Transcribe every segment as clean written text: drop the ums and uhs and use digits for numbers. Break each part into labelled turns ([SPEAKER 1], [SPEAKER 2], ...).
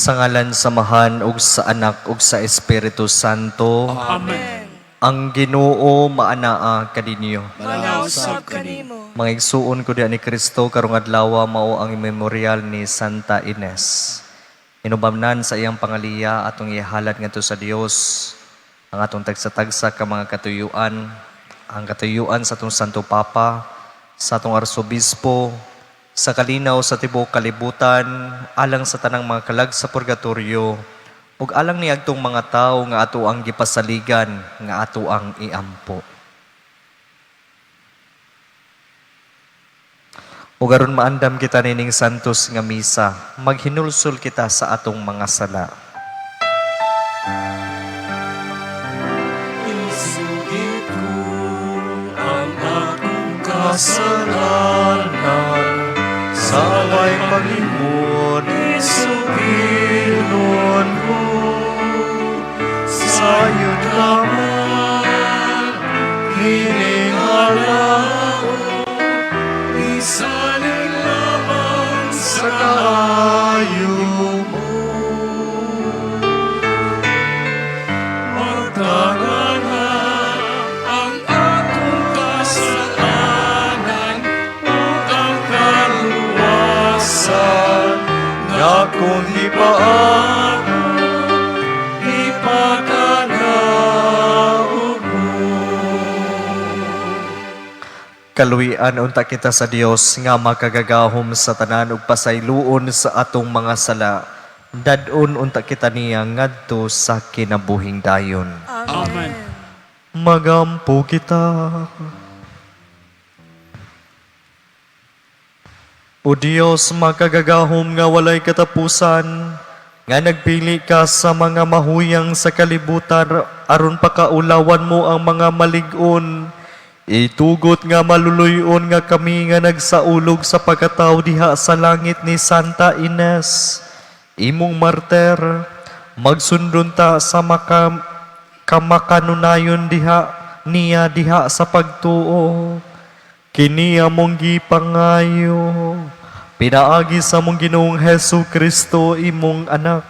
[SPEAKER 1] Sa ngalan samahan ug sa Anak ug sa Espiritu Santo.
[SPEAKER 2] Amen.
[SPEAKER 1] Ang Ginoo maanaa kaninyo.
[SPEAKER 2] Manausab kanimo.
[SPEAKER 1] Mga igsuon ko diyan ni Kristo karong adlaw mao ang memorial ni Santa Ines. Inubamnan sa iyang pangaliya atong ihalat ngadto sa Dios ang atong tagsa-tagsa ka mga katuyuan, ang katuyuan sa atong Santo Papa, sa atong Arsobispo, sa kalinaw sa tibuok kalibutan, alang sa tanang mga kalag sa purgatorio, ug alang ni adtong mga tawo nga ato ang gipasaligan, nga ato ang iampo. Ug aron maandam kita nining santos nga misa, maghinulsol kita sa atong mga sala.
[SPEAKER 2] Isugid ko ang akong kasalanan,
[SPEAKER 1] Saway Panginoon,
[SPEAKER 2] isuginon ko. Sayod naman, hiningalaw, isaling lamang sa kaayo mo. Magtanganan ang akong kasalanan ug ang kaluwasan nga kung di pa ako ipakanaog mo.
[SPEAKER 1] kaluyan unta kita sa Dios nga makagagahom sa tanan ug pasayloon sa atong mga sala. Dadon unta kita niya ngadto sa kinabuhing dayon.
[SPEAKER 2] Amen.
[SPEAKER 1] Magampo kita. O Dios, makagagahom nga walay katapusan, nga nagpili ka sa mga mahuyang sa kalibutan aron pakaulawan mo ang mga malig-on. Itugot nga maluluyon nga kami nga nagsaulog sa pagkatao diha sa langit ni Santa Ines. Imong martir, magsundon ta sa kamakanunayon niya diha sa pagtuo. Kini among gipangayo, pinaagi sa among Ginoong Hesu Kristo imong anak,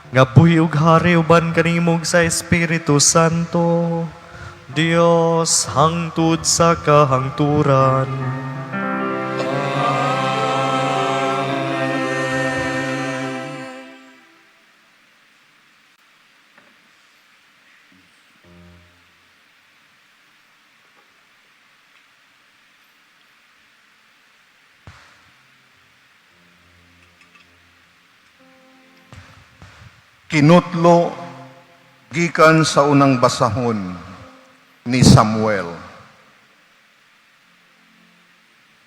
[SPEAKER 1] nga buhi ug hari uban kanimong sa Espiritu Santo, Dios hangtod sa kahangturan.
[SPEAKER 3] Kinutlo gikan sa unang basahon ni Samuel.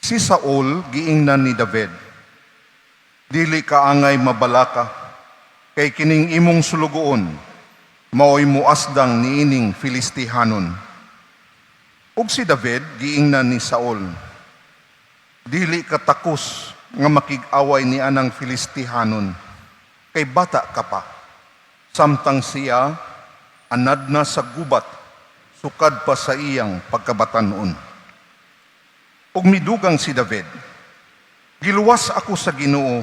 [SPEAKER 3] Si Saul giingnan ni David. Dili kaangay mabalaka kay kining imong sulugoon maoy muasdang niining Filistihanon. Ug si David giingnan ni Saul. Dili katakos nga makig-away ni anang Filistihanon kay bata ka pa. Samtang siya, anad na sa gubat, sukad pa sa iyang pagkabatanon. Ug midugang si David, giluwas ako sa Ginoo,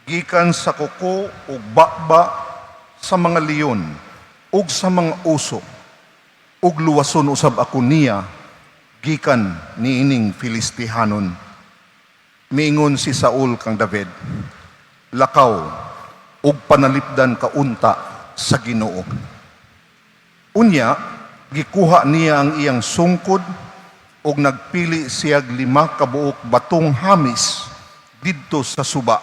[SPEAKER 3] gikan sa kuko ug bakba sa mga leon, ug sa mga uso, ug luwason usab ako niya, gikan niining Filistihanon. Miingon si Saul kang David, lakaw, ug panalipdan kaunta sa Ginoo. Unya, gikuha niya ang iyang sungkod ug nagpili siya 5 kabuok batong hamis didto sa suba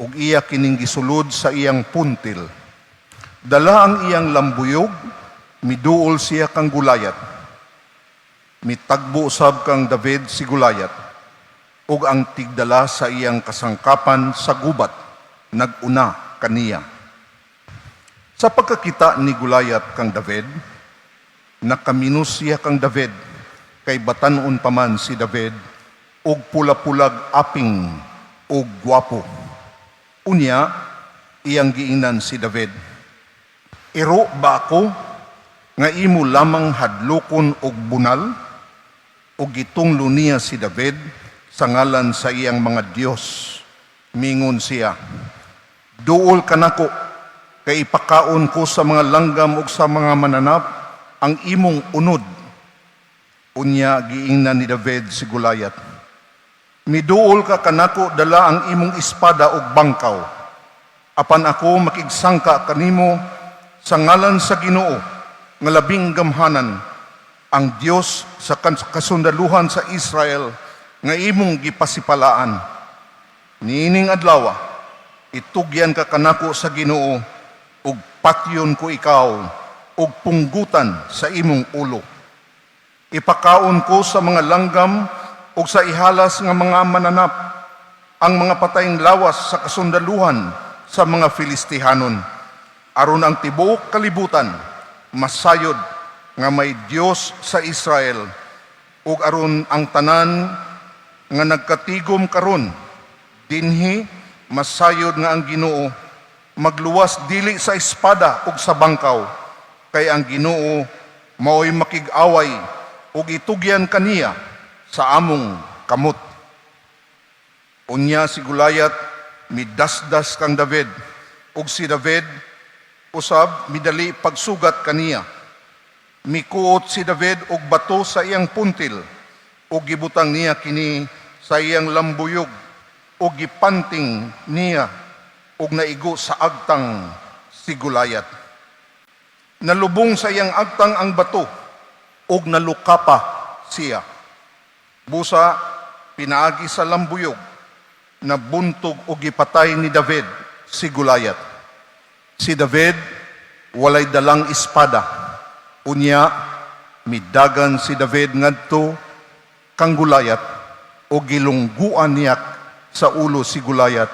[SPEAKER 3] ug iya kining gisulod sa iyang puntil. Dala ang iyang lambuyog, miduol siya kang Gulayat. Mitagbo sab kang David si Gulayat ug ang tigdala sa iyang kasangkapan sa gubat naguna kaniya. Sa pagkakita ni Gulayat kang David, nakaminos siya kang David, kay batanon pa man si David, ug pula-pulag aping ug gwapo. Unya, iyang giingnan si David, iro ba ako nga imo lamang hadlokon og bunal? Ug gitunglo niya si David sa ngalan sa iyang mga Diyos. Mingon siya, Duol kanako kay ipakaon ko sa mga langgam ug sa mga mananap ang imong unod. Unya giingnan ni David si Goliath. Miduol ka kanako dala ang imong espada ug bangkaw. Apan ako makigsangka kanimo sa ngalan sa Ginoo nga labing gamhanan, ang Dios sa kasundaluhan sa Israel nga imong gipasipalaan. Niining adlaw itugyan ka kanako sa Ginoo ug patyon ko ikaw ug punggutan sa imong ulo. Ipakaon ko sa mga langgam ug sa ihalas nga mga mananap ang mga patayng lawas sa kasundaluhan sa mga Filistihanon, aron ang tibuok kalibutan masayod nga may Dios sa Israel, ug aron ang tanan nga nagkatigom karon dinhi masayod nga ang Ginoo magluwas dili sa espada ug sa bangkaw, kay ang Ginoo mao'y makig-away ug itugyan kaniya sa among kamot. Unya si Goliath midasdas kang David, ug si David usab midali pagsugat kaniya. Mikuot si David og bato sa iyang puntil, ug gibutang niya kini sa iyang lambuyog, ug gipanting niya ug naigo sa agtang si Goliath. Nalubong sa iyang agtang ang bato, ug nalukapa siya. Busa pinaagi sa lambuyog, nabuntog ug gipatay ni David si Goliath. Si David walay dalang espada. Unya midagan si David ngadto kang Goliath o gilungguan niya sa ulo si Goliath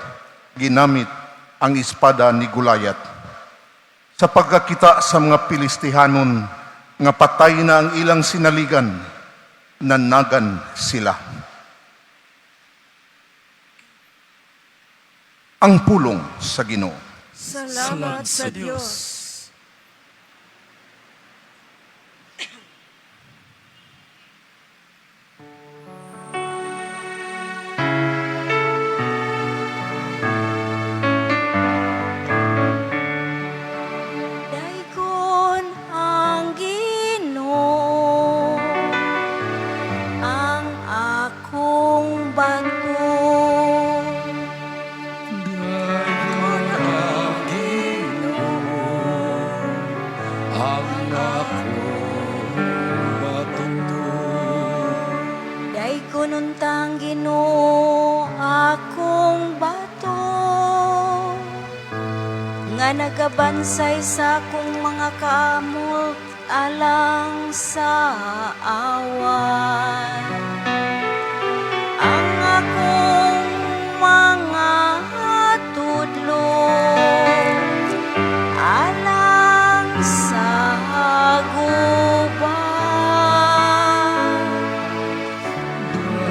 [SPEAKER 3] ginamit ang espada ni Goliath. Sa pagkakita sa mga Pilistihanon nga patay na ang ilang sinaligan, nanagan sila. Ang pulong sa Ginoo.
[SPEAKER 2] Salamat sa Diyos.
[SPEAKER 4] Daikon ang Ginoo, ang akong bato.
[SPEAKER 2] Dayon ang Ginoo, ang akong matundog.
[SPEAKER 4] Daikon untang Ginoo, akong bato. Nga nagabansay sa akong mga kaamot alang sa awan. Ang akong mga tudlong alang sa gubat.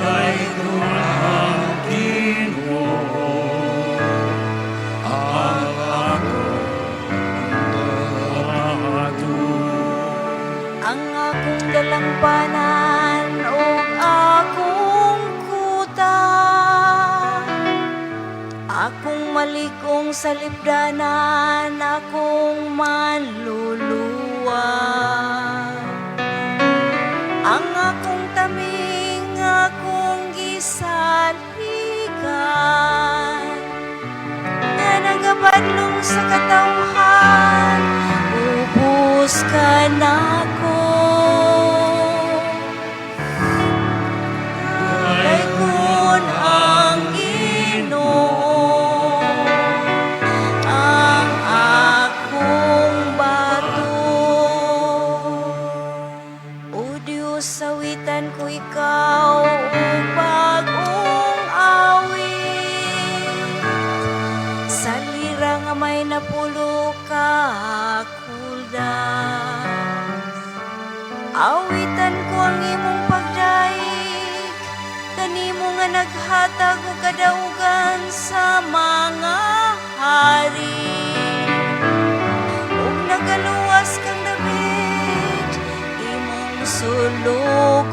[SPEAKER 2] Dayon ang Ginoo, ang
[SPEAKER 4] Ang akong dalangpanan o akong kuta, akong malikong sa libdanan, akong manluluwa. Ang akong taming, akong gisaligan, nga nagabadlong sa katawhan, ubos ka nako. Daikon ang Ginoo, ang akong bato. O Diyos, sawitan ko ikaw upang awit. Sa lira nga may napulo ka kuldas. Awitan ko ang imong pagdaig, kanimo nga naghatag og kadaugan sa mga hari. Ug nagaluwas kang David, imong sulugoon.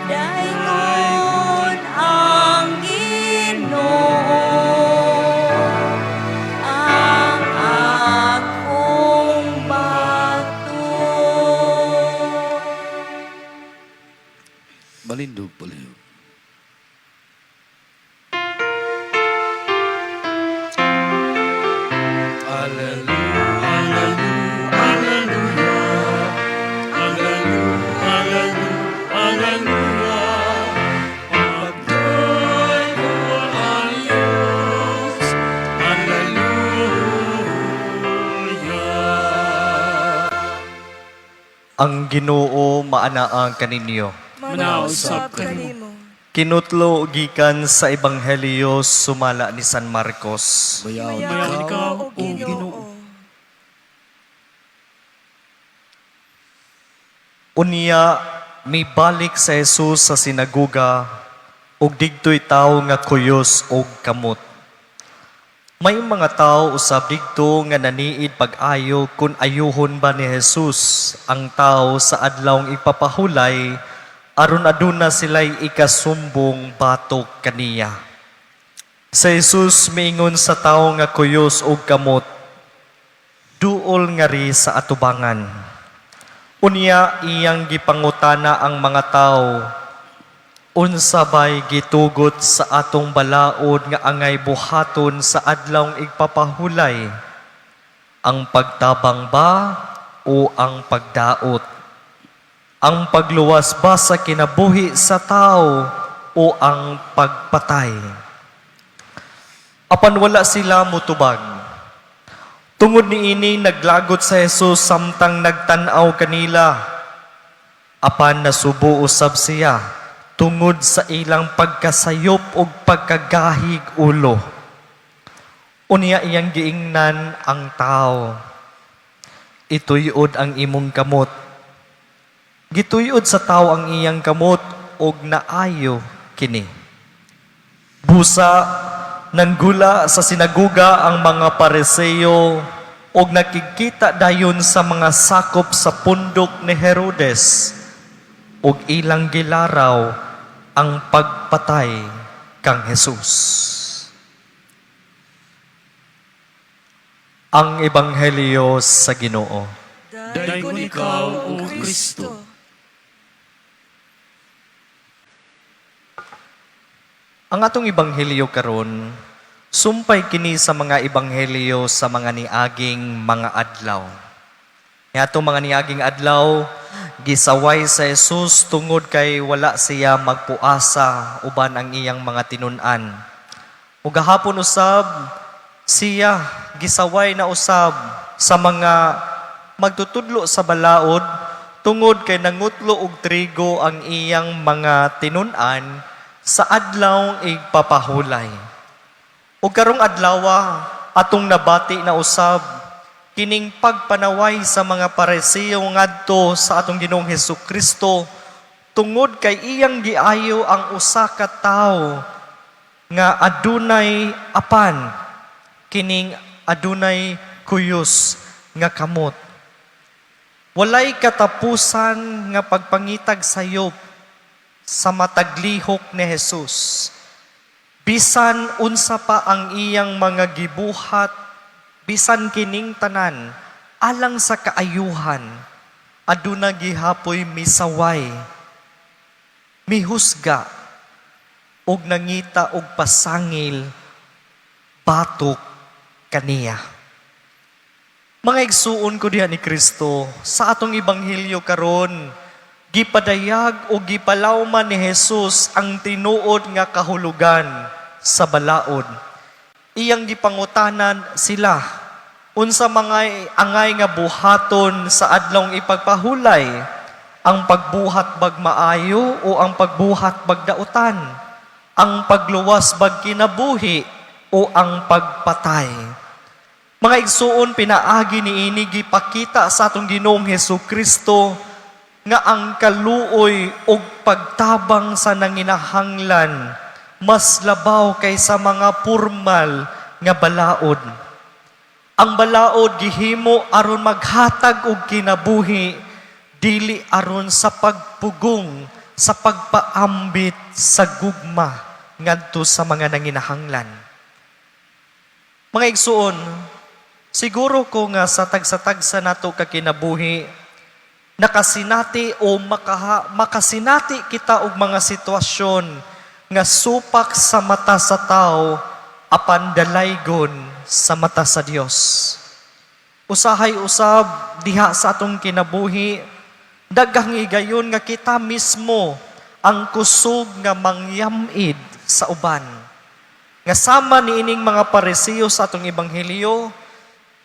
[SPEAKER 4] Dayon ang Ginoo,
[SPEAKER 2] palihog.
[SPEAKER 1] Ang Ginoo maanaang kaninyo.
[SPEAKER 2] Manausap kanimo.
[SPEAKER 1] Kinutlo gikan sa Ebanghelyo sumala ni San Marcos.
[SPEAKER 2] Mayaw ikaw, o Ginoo.
[SPEAKER 1] Unya, mibalik sa Jesus sa sinaguga, ug digto'y tao nga kuyos ug kamot. May mga tao usab digto nga naniid pag-ayo kung ayuhon ba ni Jesus ang tao sa adlawng ipapahulay aron aduna sila'y ikasumbong batok kaniya. Sa Jesus miingon sa tao nga kuyos ug kamot, duol nga ri sa atubangan. Unya iyang gipangutana ang mga tao, unsa bay gitugot sa atong balaod nga angay buhaton sa adlawng igpapahulay? Ang pagtabang ba o ang pagdaot? Ang pagluwas ba sa kinabuhi sa tao o ang pagpatay? Apan wala sila mutubag. Tungod niini naglagot sa Jesus samtang nagtan-aw kanila. Apan nasubo usab siya tungod sa ilang pagkasayop o pagkagahig ulo. Unya iyang giingnan ang tao. Ituyod ang imong kamot. Gituyod sa tao ang iyang kamot og naayo kini. Busa, nanggula sa sinaguga ang mga Pariseo og nakikita dayon sa mga sakop sa pundok ni Herodes og ilang gilaraw ang pagpatay kang Jesus. Ang Ebanghelyo sa Ginoo.
[SPEAKER 2] Dayon ikaw, o Kristo.
[SPEAKER 1] Ang atong Ebanghelyo karon, sumpay kini sa mga Ebanghelyo sa mga niaging mga adlaw. Nga atong mga niaging adlaw, gisaway sa Jesus tungod kay wala siya magpuasa uban ang iyang mga tinun-an. Ug gahapon usab siya gisaway na usab sa mga magtutudlo sa balaod tungod kay nangutlo og trigo ang iyang mga tinun-an sa adlaw igpapahulay. Ug karong adlawa atong nabati na usab kining pagpanaway sa mga Pariseo ngadto sa atong Ginoong Hesukristo tungod kay iyang giayo ang usa ka tawo nga adunay apan kining adunay kuyos nga kamot. Walay katapusan nga pagpangitag sayop sa mataglihok ni Jesus. Bisan unsa pa ang iyang mga gibuhat, bisan kining tanan, alang sa kaayuhan, aduna gihapoy misaway, mihusga, og nangita og pasangil, batok kaniya. Mga igsuon ko diha ni Kristo, sa atong Ebanghelyo karon, gipadayag o gipalawman ni Jesus ang tinuod nga kahulugan sa balaod. Iyang gipangutanan sila, unsa mga angay nga buhaton sa adlawng ipagpahulay, ang pagbuhat bag maayo o ang pagbuhat bag dautan, ang pagluwas bag kinabuhi o ang pagpatay. Mga igsuon, pinaagi niini gipakita sa atong Ginoong Hesukristo nga ang kaluoy o pagtabang sa nanginahanglan mas labaw kaysa mga formal nga balaod. Ang balaod gihimo aron maghatag og kinabuhi, dili aron sa pagpugong, sa pagpaambit sa gugma ngadto sa mga nanginahanglan. Mga igsuon, siguro ko nga sa tagsa-tagsa nato ka kinabuhi, nakasinati o makasinati kita og mga sitwasyon nga supak sa mata sa tao apan dalaygon sa mata sa Dios. Usahay usab diha sa atong kinabuhi, daghang higayon nga kita mismo ang kusog nga mangyamid sa uban. Nga sama niining mga Pariseo sa atong ebanghelyo,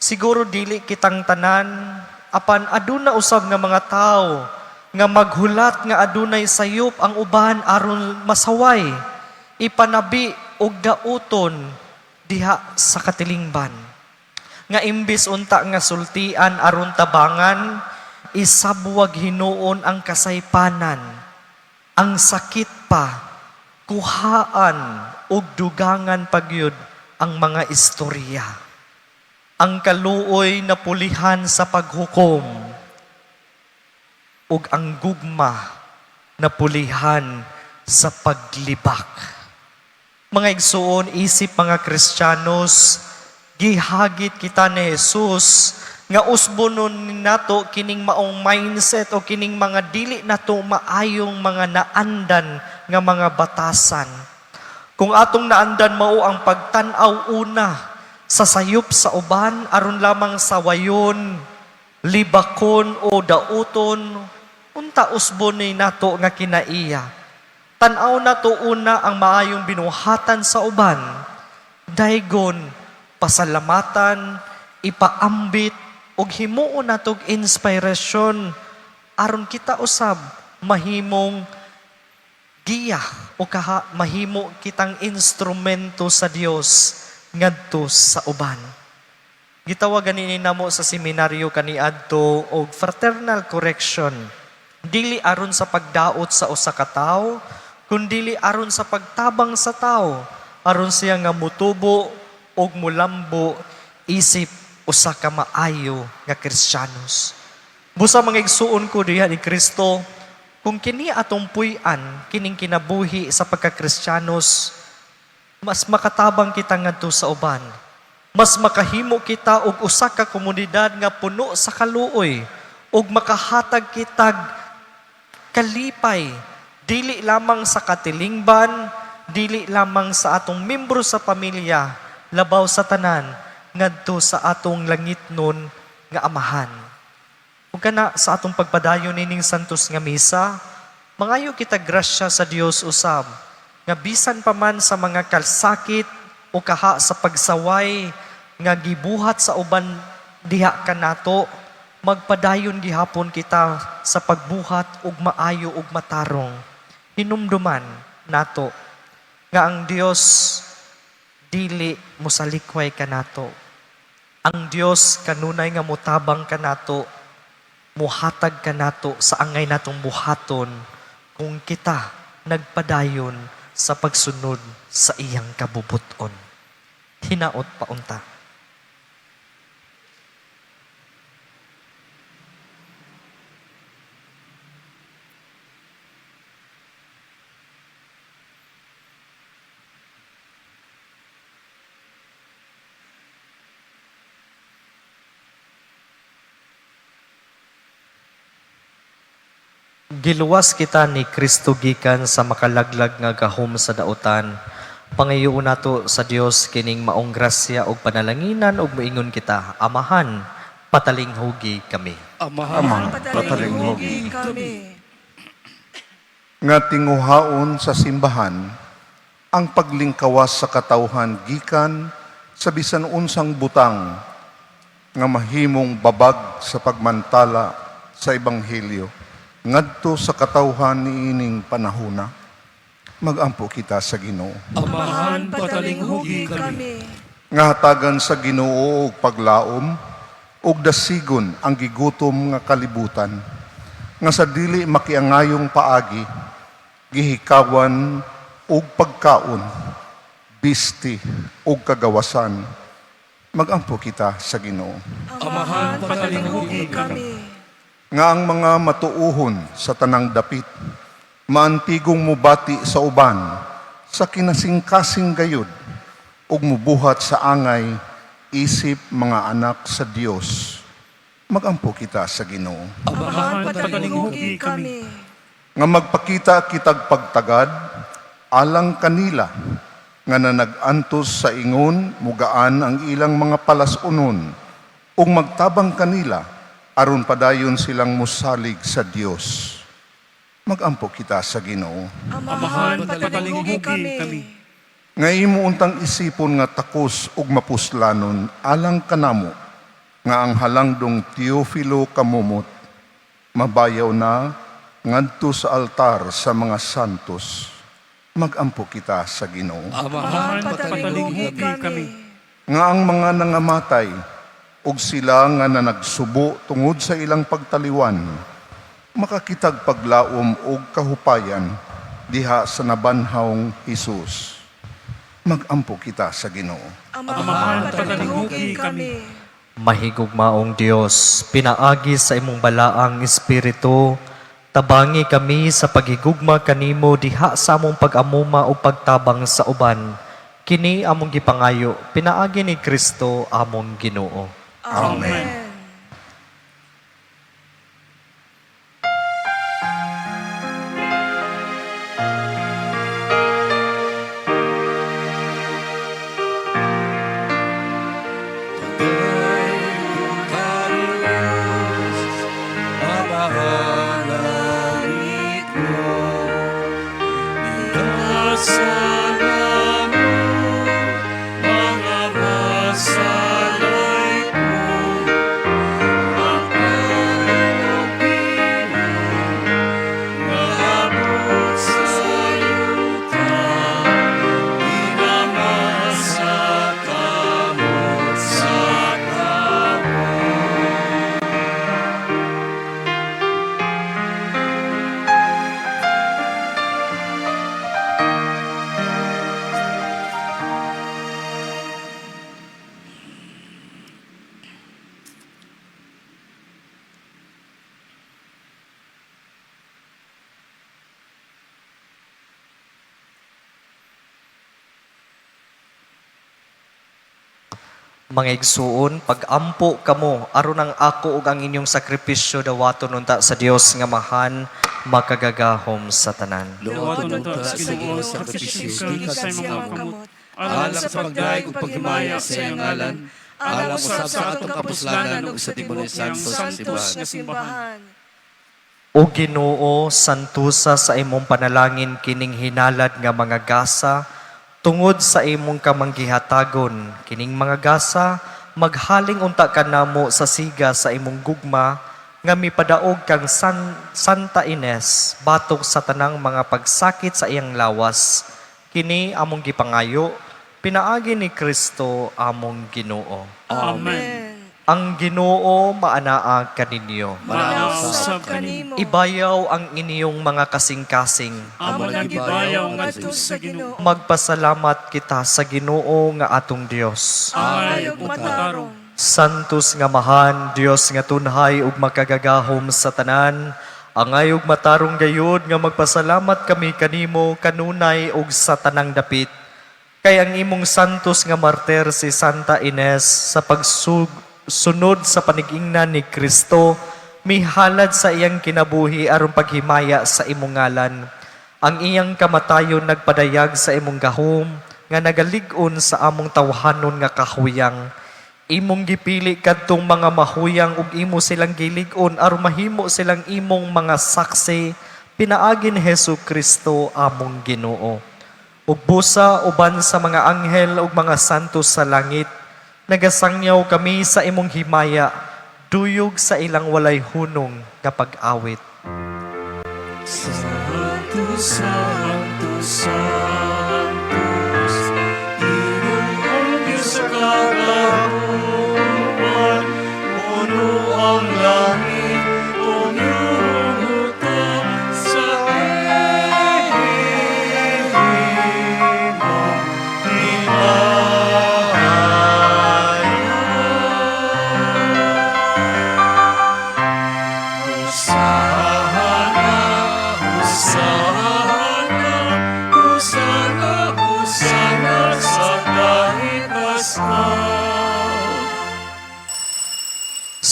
[SPEAKER 1] siguro dili kitang tanan, apan aduna usab nga mga tao nga maghulat nga adunay sayop ang uban aron masaway, ipanabi og gauton diha sa katilingban. Nga imbis unta nga sultian aron tabangan, isabwag hinuon ang kasaypanan, ang sakit pa, kuhaan ug dugangan pagyud ang mga istorya. Ang kaluoy na pulihan sa paghukom ug ang gugma na pulihan sa paglibak. Mga igsuon, isip mga Kristiyanos, gihagit kita ni Jesus nga usbonon nato kining maong mindset o kining mga dili nato maayong mga naandan nga mga batasan. Kung atong naandan mao ang pagtan-aw una sa sayop sa uban aron lamang sa wayon, libakon o dauton, unta usbon ni nato nga kinaiya. Tan-aw nato una ang maayong binuhatan sa uban, daygon pasalamatan, ipaambit, og himuon natog inspirasyon aron kita usab mahimong giya o mahimo kitang instrumento sa Dios ngadto sa uban. Gitawagan ini namo sa seminaryo kaniadto og fraternal correction. Dili aron sa pagdaot sa usa ka tawo, kundi aron sa pagtabang sa tawo, aron siya nga mutubo og mulambo isip usa ka maayo nga Kristiyanos. Busa mga igsuon ko diha ni Kristo, kung kini atong puy-an, kining kinabuhi sa pagka-Kristiyanos, mas makatabang kita ngadto sa uban. Mas makahimo kita og usa ka komunidad nga puno sa kaluoy og makahatag kitag kalipay dili lamang sa katilingban, dili lamang sa atong membro sa pamilya, labaw sa tanan ngadto sa atong langitnon nga amahan. Ug kana sa atong pagpadayon nining santos nga misa, mangayo kita grasya sa Dios usab nga bisan pa man sa mga kalsakit o kaha sa pagsaway nga gibuhat sa uban diha kanato, magpadayon gihapon kita sa pagbuhat ug maayo ug matarong. Hinumduman nato nga ang Dios dili mosalikway kanato. Ang Dios kanunay nga mutabang kanato, muhatag kanato sa angay natong buhaton kung kita nagpadayon sa pagsunod sa iyang kabubuton. Hinaot pa unta. Giluwas kita ni Kristo gikan sa makalaglag nga gahom sa dautan. Pangayoon nato sa Dios kining maong grasya ug panalanginan ug moingon kita, Amahan, patalinghugi kami.
[SPEAKER 2] Amang patalinghugi
[SPEAKER 4] kami.
[SPEAKER 3] Nga tinguhaon sa simbahan, ang paglingkawas sa katawhan gikan sa bisan unsang butang nga mahimong babag sa pagmantala sa Ebanghelyo ngadto sa katawhan niining panahona. Magampo kita sa Ginoo.
[SPEAKER 2] Amahan patalinghugi kami.
[SPEAKER 3] Nga hatagan sa Ginoo og paglaom ug dasigon ang gigutom nga kalibutan. Nga sa dili makiangayong paagi, gihikawan ug pagkaon, bisti ug kagawasan. Magampo kita sa Ginoo.
[SPEAKER 2] Amahan patalinghugi kami.
[SPEAKER 3] Nga ang mga matuuhon sa tanang dapit, maantigong mubati sa uban, sa kinasingkasing gayud, ug mubuhat sa angay, isip mga anak sa Dios. Magampo kita sa Ginoo.
[SPEAKER 2] Amahan patalinghugi kami.
[SPEAKER 3] Nga magpakita kitag pagtagad, alang kanila, nga nanag-antos sa ingon, mugaan ang ilang mga palasunon, ug magtabang kanila, aron padayon silang musalig sa Dios. Magampo kita sa Ginoo.
[SPEAKER 2] Amahan patalinghugi kami.
[SPEAKER 3] Nga imo untang isipon nga takos ug mapuslanon, alang kanamo, nga ang halangdong Teofilo kamumot, mabayaw na ngadto sa altar sa mga santos. Magampo kita sa Ginoo.
[SPEAKER 2] Amahan patalinghugi kami.
[SPEAKER 3] Nga ang mga nangamatay, ug sila nga nanagsubo tungod sa ilang pagtaliwan, makakitag paglaom ug kahupayan diha sa nabanhawng Hesus. Magampo kita sa Ginoo.
[SPEAKER 2] Amahan patalinghugi kami.
[SPEAKER 1] Mahigugmaong Dios, pinaagi sa imong balaang Espiritu, tabangi kami sa pagigugma kanimo diha sa among pag-amuma o pagtabang sa uban. Kini among gipangayo, pinaagi ni Kristo among Ginoo.
[SPEAKER 3] Amen.
[SPEAKER 1] Mga igsuon, pag-ampo kamo, aron ang ako ug ang inyong sakripisyo dawaton unta sa Dios nga mahan, makagagahom sa tanan.
[SPEAKER 2] Dawaton unta sa Ginoo sa sakripisyo gikan sa imong kamot. Alang sa pagdaig ug paghimaya sa iyang ngalan, alang usab sa atong kapuslanan ug sa tibuok tiyang santos nga simbahan.
[SPEAKER 1] O Ginoo, santusa sa imong panalangin kining hinalad nga mga gasa, tungod sa imong kamanggihatagon, kining mga gasa, maghaling unta ka namo sa siga sa imong gugma, nga mipadaog kang Santa Ines, batok sa tanang mga pagsakit sa iyang lawas. Kini among gipangayo, pinaagi ni Kristo among Ginoo.
[SPEAKER 2] Amen.
[SPEAKER 1] Ang Ginoo maanaa kaninyo.
[SPEAKER 2] Manausab kanimo.
[SPEAKER 1] Ibayaw ang inyong mga kasing-kasing.
[SPEAKER 2] Amo lang gibayaw ngadto sa Ginoo.
[SPEAKER 1] Magpasalamat kita sa Ginoo nga atong Dios.
[SPEAKER 2] Angay ug matarong.
[SPEAKER 1] Santos nga mahan, Dios nga tunhay ug makagagahom sa tanan, angay ug matarong gayud nga magpasalamat kami kanimo kanunay ug sa tanang dapit. Kay ang imong santos nga martir si Santa Ines sa pagsunod sa panigingnan ni Kristo, mihalad sa iyang kinabuhi aron paghimaya sa imong ngalan. Ang iyang kamatayon nagpadayag sa imong gahom nga nagalig-on sa among tawhanon nga kahuyang. Imong gipili kadtong mga mahuyang ug imo silang gilig-on aron mahimo silang imong mga saksi, pinaagi ni Hesukristo among Ginoo. Ug busa uban sa mga anghel ug mga santos sa langit, nagasangyaw kami sa imong himaya, duyog sa ilang walay hunong nga pag-awit.
[SPEAKER 2] Santos, Santos, Santos, Ginoo Diyos sa kagahuan, puno ang langit, pumiyuta sa imong himaya. Hosana, Hosana, Hosana.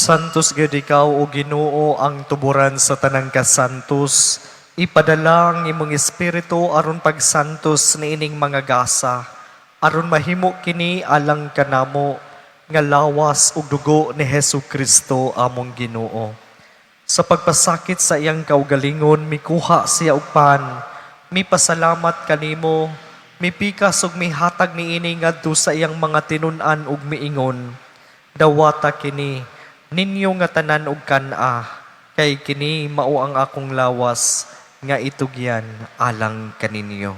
[SPEAKER 1] Santos gid ikaw o Ginoo ang tuburan sa tanang kasantos. Ipadala ang imong espiritu aron pagsantos niining mga gasa. Aron mahimo kini alang kanamo nga lawas ug dugo ni Hesukristo among Ginoo. Sa pagpasakit sa iyang kaugalingon, mikuha siya og pan, mipasalamat kanimo, mipikas ug mihatag niini ngadto sa iyang mga tinun-an ug miingon. Dawata kini ninyo nga tanan og kan-a, kay kini mao ang akong lawas nga itugyan alang kaninyo.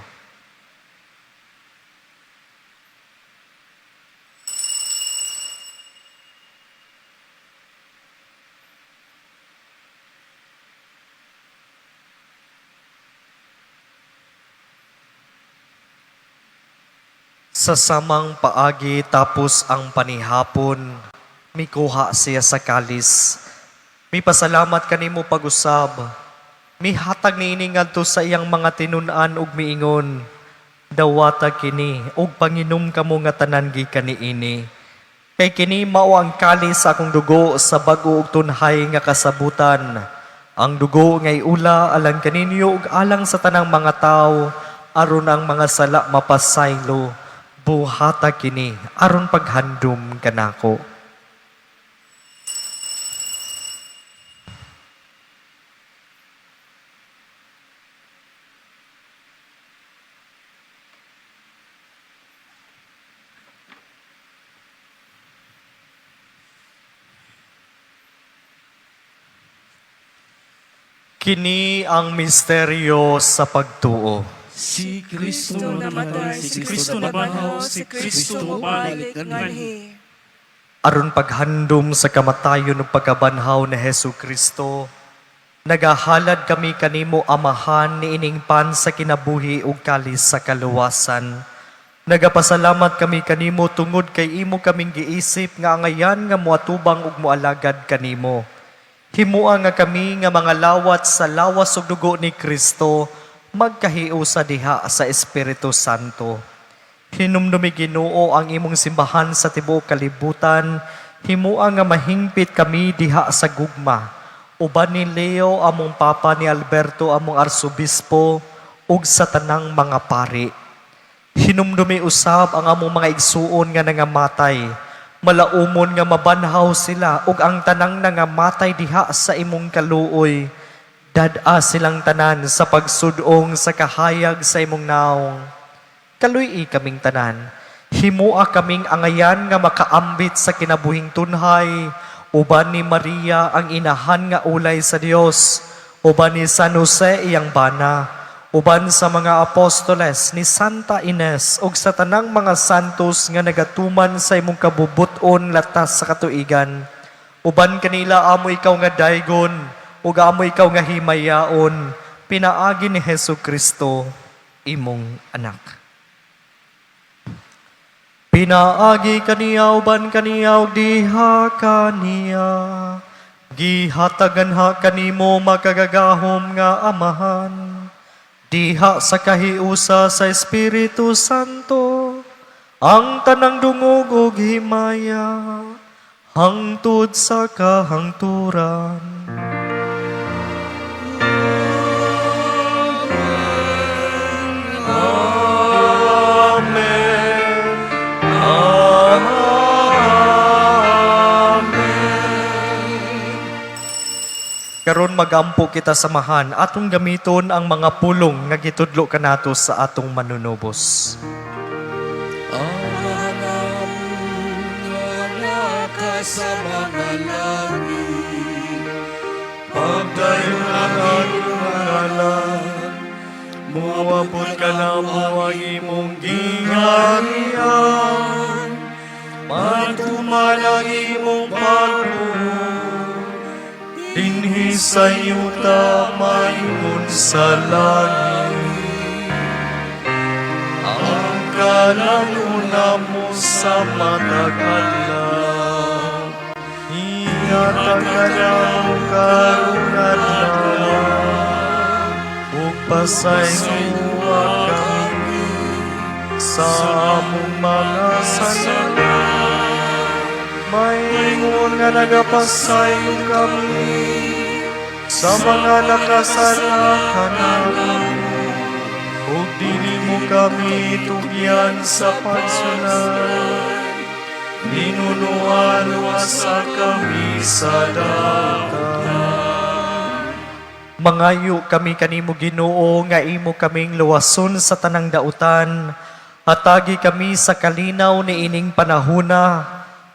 [SPEAKER 1] Sa samang paagi tapos ang panihapon, mikuha siya sa kalis. Mipasalamat kanimo pag-usab. Mihatag niini ngadto sa iyang mga tinun-an ug miingon. Dawata kini ug panginom kamo nga tanan gikan niini. Kay kini mao ang kalis sa akong dugo sa bag-o ug tunhay nga kasabutan. Ang dugo nga iula alang kaninyo ug alang sa tanang mga tawo aron ang mga sala mapasaylo. Buhata kini aron paghandom kanako. Kini ang misteryo sa pagtuo.
[SPEAKER 2] Si Kristo
[SPEAKER 4] Kristo
[SPEAKER 2] namatay, si Kristo nabanhaw, si Kristo mabalik nganhi.
[SPEAKER 1] Aron paghandom sa kamatayon ug pagkabanhaw ni Hesukristo, nagahalad kami kanimo amahan niining pan sa kinabuhi ug kalis sa kaluwasan. Nagapasalamat kami kanimo tungod kay imo kaming giisip nga angayan nga moatubang ug moalagad kanimo. Himua nga kami nga mga lawat sa lawas ug dugo ni Kristo magkahiu sa diha sa Espiritu Santo. Hinumdumi Ginoo ang imong simbahan sa tibuok kalibutan, himua nga mahingpit kami diha sa gugma. Uban ni Leo among papa, ni Alberto among arsobispo ug sa tanang mga pari. Hinumdumi usab ang among mga igsuon nga nangamatay. Malaumon nga mabanhaw sila ug ang tanang nangamatay diha sa imong kaluoy. Dad-a silang tanan sa pagsudong sa kahayag sa imong naong. Kaluy kaming tanan. Himua kaming angayan nga makaambit sa kinabuhing tunhay. Uban ni Maria ang inahan nga ulay sa Dios. Uban ni San Jose iyang bana. Uban sa mga apostoles ni Santa Ines ug sa tanang mga santos nga nagatuman sa imong kabubuton latas sa katuigan. Uban kanila amo ikaw nga daygon ug amo ikaw nga himayaon, pinaagi ni Hesukristo, imong anak. Pinaagi kaniya uban kaniya ug diha kaniya, gihatagan ha kanimo makagagahom nga amahan, diha sa kahiusa sa Espiritu Santo, ang tanang dungog ug himaya, hangtod sa kahangturan. Karon magampo kita samahan atong gamiton ang mga pulong nga gitudlo kanato sa atong manunubos.
[SPEAKER 2] Sa mga langit, pagdayon ang ngalan, muabot ka na mo ang imong gingharian, matuman ang imong pagbuo, dinhi sa yuta mayroon sa langit. Ang kananuna mo sa matag adlaw, ihatag ka na mo karong ug pasayloa kami sa among mga sala.
[SPEAKER 1] Maingon nga nagapasayon kami sa mga nakasalakan namin. O dili mo kami tugyan sa pagsunay, ninunuan wasa kami sa dagat. Mangayo kami kanimo Ginoo nga imo kaming luwason sa tanang dautan, atagi kami sa kalinaw ni ining panahuna,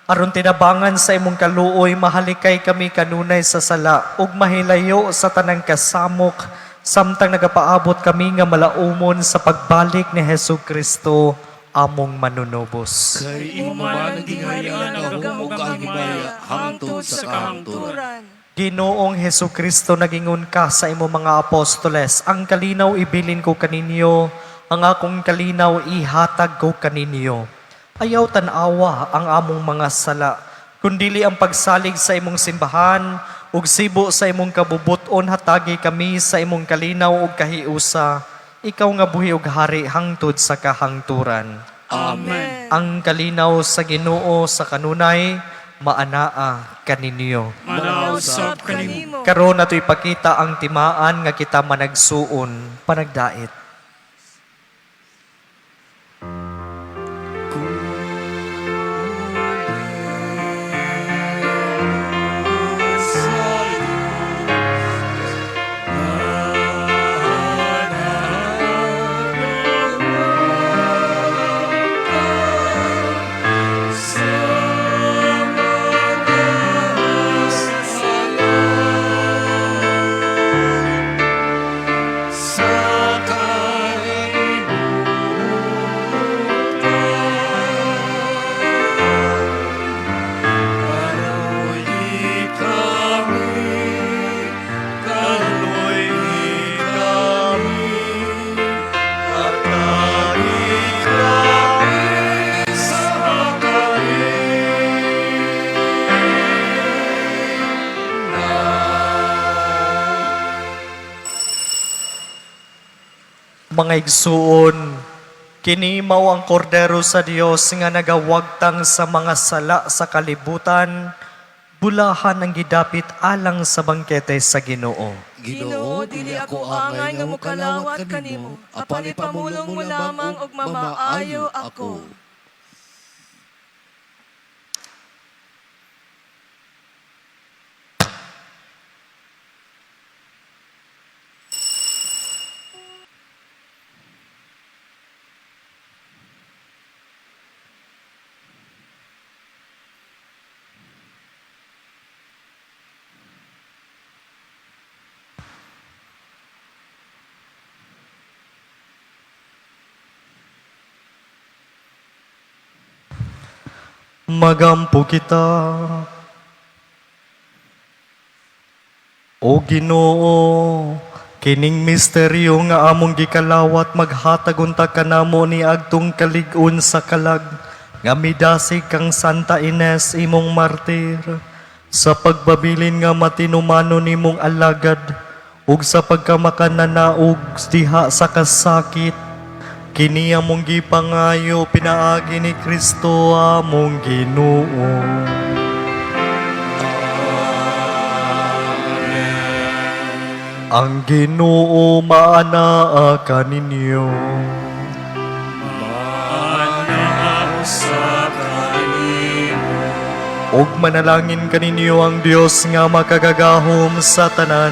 [SPEAKER 1] aron tinabangan sa imong kaluoy mahalikay kami kanunay sa sala ug mahilayo sa tanang kasamok, samtang nagapaabot kami nga malaumon sa pagbalik ni Hesukristo among manunubos.
[SPEAKER 2] Kay imo man ang gingharian ang gahumog ang himaya hangtod sa kahangturan.
[SPEAKER 1] Ginoong Hesukristo, nagingon ka sa imo mga apostoles, ang kalinaw ibilin ko kaninyo, ang akong kalinaw ihatag ko kaninyo. Ayaw tanawa ang among mga sala, kundili ang pagsalig sa imong simbahan, ug sibo sa imong kabubuton hatagi kami sa imong kalinaw ug kahiusa, ikaw nga buhi ug hari hangtod sa kahangturan.
[SPEAKER 2] Amen.
[SPEAKER 1] Ang kalinaw sa Ginoo sa kanunay, maanaa kaninyo.
[SPEAKER 2] Manausap kanimo.
[SPEAKER 1] Karon nato ipakita ang timaan nga kita managsuon panagdait. Mga igsuon, kini mao ang kordero sa Dios nga nagawagtang sa mga sala sa kalibutan, bulahan ang gidapit alang sa bangkete sa Ginoo.
[SPEAKER 2] Ginoo, dili ako angay nga mukalawat kanimo, apan ipamulong mo lamang og mamaayo ako.
[SPEAKER 1] Magampo kita, O Ginoo, kining misteryo nga among gikalawat maghatag unta kanamo ni agtong kalig-on sa kalag, nga midasig kang Santa Ines imong martir, sa pagbabilin nga matinumano nimong alagad, ug sa pagkamakananaog diha sa kasakit, kini among gipangayo pinaagi ni Kristo among Ginoo. Ang Ginoo maanaa kaninyo.
[SPEAKER 2] Manausap kanimo.
[SPEAKER 1] Ug manalangin kaninyo ang Dios nga makagagahom sa tanan,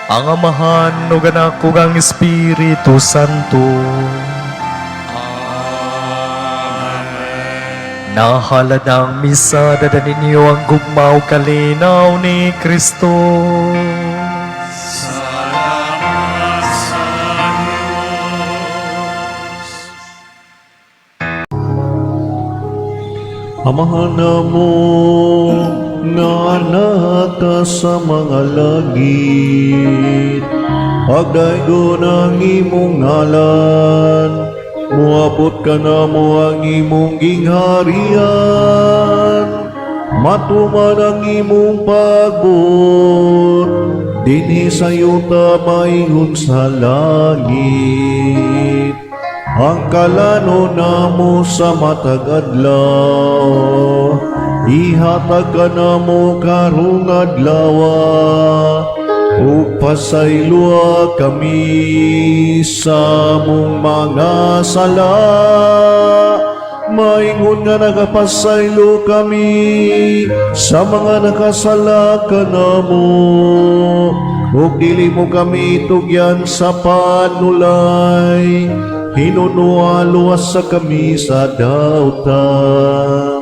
[SPEAKER 1] ang Amahan ug Anak ug ang Espiritu Santo. Nahalad ang misa, dada ninyo ang gugmaw kalinaw ni Kristo.
[SPEAKER 2] Salamat sa Diyos.
[SPEAKER 5] Amahan mo nga anak ka sa mga langit, pagdaygo ng imong ngalan, muabot ka na mo ang imong gingharian, matuman ang imong pagbot, dinhi sa yuta maingon sa langit. Ang kalano na mo sa matag adlaw, ihatag ka na mo karong adlaw, ug pasaylua kami sa mong mga sala. Maingon nga nagapasaylo kami sa mga nakasala kanamo, ug dili mo kami tugyan sa panulay, hinunualuwas sa kami sa dautan.